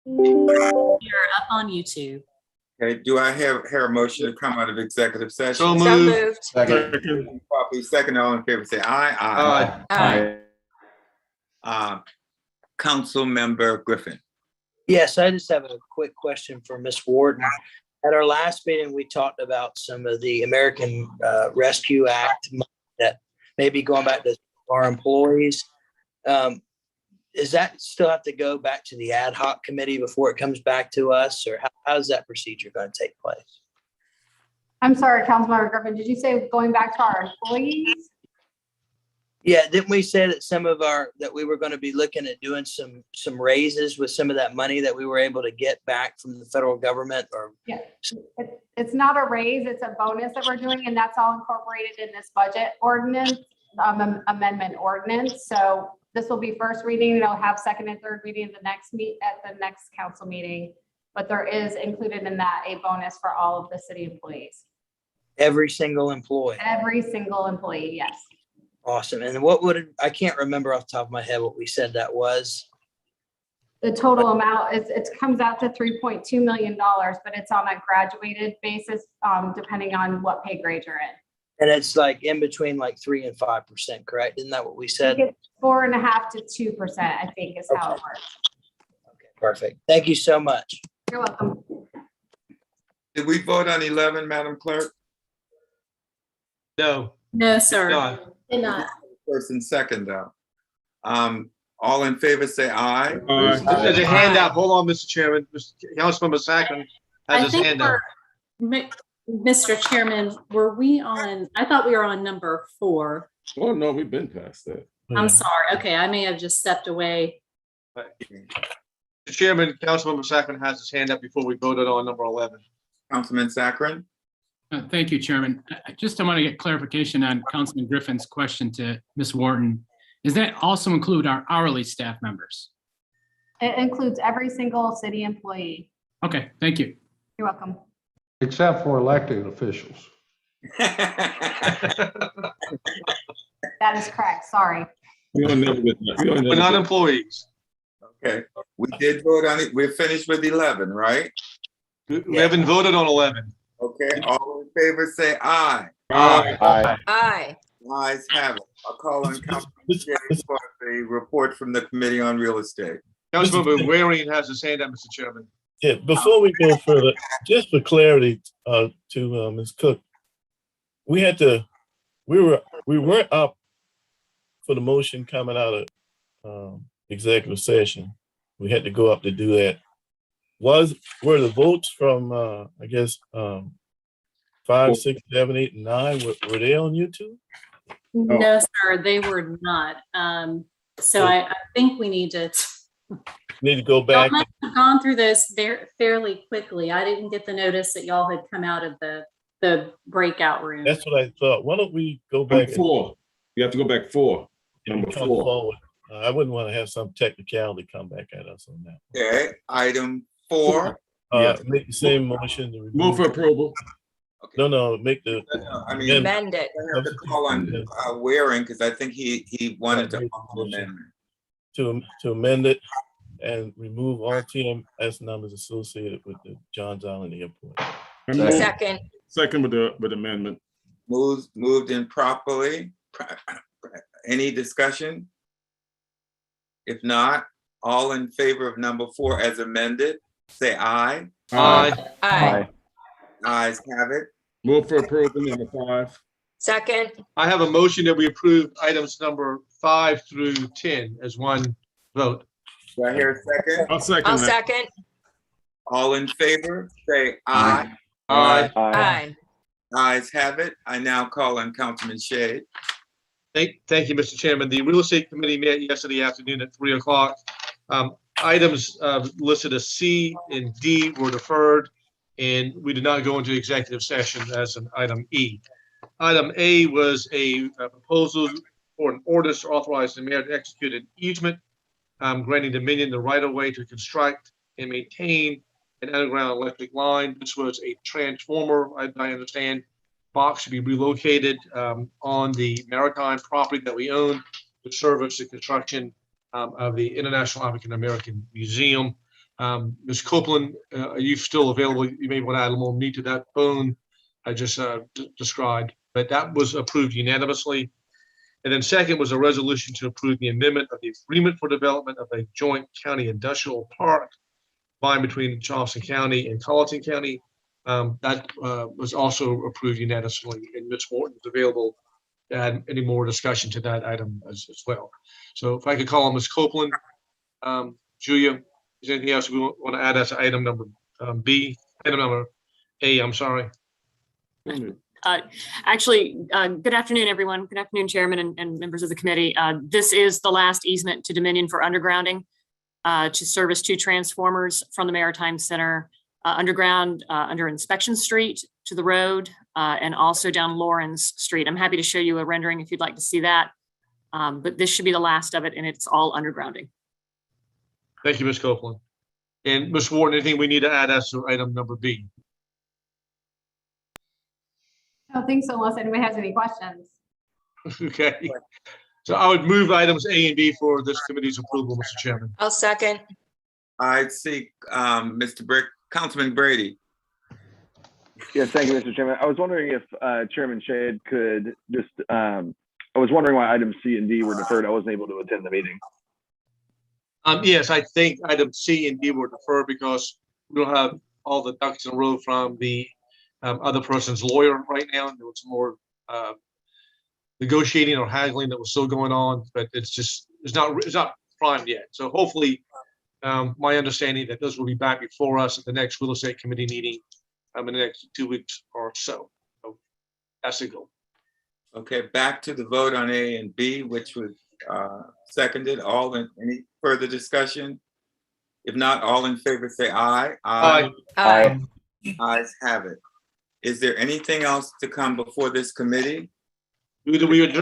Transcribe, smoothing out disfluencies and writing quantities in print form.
You're up on YouTube. Okay, do I hear a motion to come out of executive session? So moved. Second. Properly second, all in favor, say aye. Aye. Council Member Griffin. Yes, I just have a quick question for Ms. Warden. At our last meeting, we talked about some of the American Rescue Act money that may be going back to our employees. Does that still have to go back to the ad hoc committee before it comes back to us, or how's that procedure going to take place? I'm sorry, Councilmember Griffin, did you say going back to our employees? Yeah, didn't we say that that we were going to be looking at doing some raises with some of that money that we were able to get back from the federal government? Or yeah, it's not a raise, it's a bonus that we're doing, and that's all incorporated in this budget ordinance, amendment ordinance. So this will be first reading, and it'll have second and third reading at the next council meeting. But there is included in that a bonus for all of the city employees. every single employee? Every single employee, yes. Awesome. And I can't remember off the top of my head what we said that was. The total amount it comes out to $3.2 million, but it's on a graduated basis, depending on what pay grade you're in. And it's like in between like 3 and 5%, correct? Isn't that what we said? 4.5% to 2%, I think, is how it works. Okay, perfect. Thank you so much. You're welcome. Did we vote on 11, Madam Clerk? No. No, sir. No. Did not. First and second, though. All in favor, say aye. There's a handout. Hold on, Mr. Chairman. Councilmember Sackman has his hand up. Mr. Chairman, were we on, I thought we were on number 4. Oh, no, we've been past that. I'm sorry. Okay, I may have just stepped away. Mr. Chairman, Councilmember Sackman has his hand up before we voted on number 11. Councilman Saccharin? Thank you, Chairman. I want to get clarification on Councilman Griffin's question to Ms. Wharton. Does that also include our hourly staff members? It includes every single city employee. Okay, thank you. You're welcome. Except for elected officials. That is correct. Sorry. We're But not employees. Okay, we did vote on it. We're finished with 11, right? We haven't voted on 11. Okay, all in favor, say aye. Aye. Aye. Ayes have it. I'll call on Councilman Shea for the report from the Committee on Real Estate. Councilmember Waring has his hand up, Mr. Chairman. Yeah, before we go further, just for clarity, to Ms. Cook, we weren't up for the motion coming out of executive session. We had to go up to do that. Were the votes from I guess 5, 6, 7, 8, and 9 were they on YouTube? No, sir, they were not. So I think we need to Go back. Y'all must have gone through this fairly quickly. I didn't get the notice that y'all had come out of the breakout room. That's what I thought. Why don't we go back? 4. You have to go back 4. Number 4. Forward. I wouldn't want to have some technicality come back at us on that. Okay, item 4. Make the same motion to remove. Move for approval. Okay. No, make the. I mean, Amend it. I have to call on Waring because I think he wanted to amend. To amend it and remove all TMS numbers associated with the Johns Island Airport. Second. Second with amendment. Moved in properly. Any discussion? If not, all in favor of number 4 as amended, say aye. Aye. Aye. Ayes have it. Move for approval number 5. Second. I have a motion that we approve items number 5 through 10 as one vote. Do I hear a second? I'll second I'll that. second. All in favor, say aye. Aye. Aye. Ayes have it. I now call on Councilman Shea. Thank you, Mr. Chairman. The Real Estate Committee met yesterday afternoon at 3 o'clock. Items listed as C and D were deferred, and we did not go into executive session as an item E. Item A was a proposal for an ordinance to authorize the mayor to execute an easement, granting Dominion the right-of-way to construct and maintain an underground electric line. This was a transformer, I understand. Box should be relocated on the maritime property that we own to service the construction of the International African American Museum. Ms. Copeland, are you still available? You may want to add a little more meat to that bone I just described, but that was approved unanimously. And then second was a resolution to approve the amendment of the agreement for development of a joint county industrial park line between Charleston County and Colleton County. That was also approved unanimously, and Ms. Wharton is available to add any more discussion to that item as well. So if I could call on Ms. Copeland, Julia, is there anything else we want to add as item number B, item number A, I'm sorry. Actually, good afternoon, everyone. Good afternoon, Chairman and members of the committee. This is the last easement to Dominion for undergrounding to service 2 transformers from the Maritime Center underground under Inspection Street to the road and also down Lawrence Street. I'm happy to show you a rendering if you'd like to see that. But this should be the last of it, and it's all undergrounding. Thank you, Ms. Copeland. And Ms. Wharton, anything we need to add as to item number B? I don't think so unless anybody has any questions. Okay. So I would move items A and B for this committee's approval, Mr. Chairman. I'll second. I see, Councilman Brady. Yes, thank you, Mr. Chairman. I was wondering if Chairman Shade could just, I was wondering why items C and D were deferred. I wasn't able to attend the meeting. Yes, I think items C and D were deferred because we don't have all the ducks in a row from the other person's lawyer right now. There was more negotiating or haggling that was still going on, but it's not primed yet. So hopefully, my understanding that those will be back before us at the next real estate committee meeting in the next 2 weeks or so. So that's the goal. Okay, back to the vote on A and B, which was seconded. Any further discussion? If not, all in favor say aye. Aye. Aye. Ayes have it. Is there anything else to come before this committee? Do we adjourn?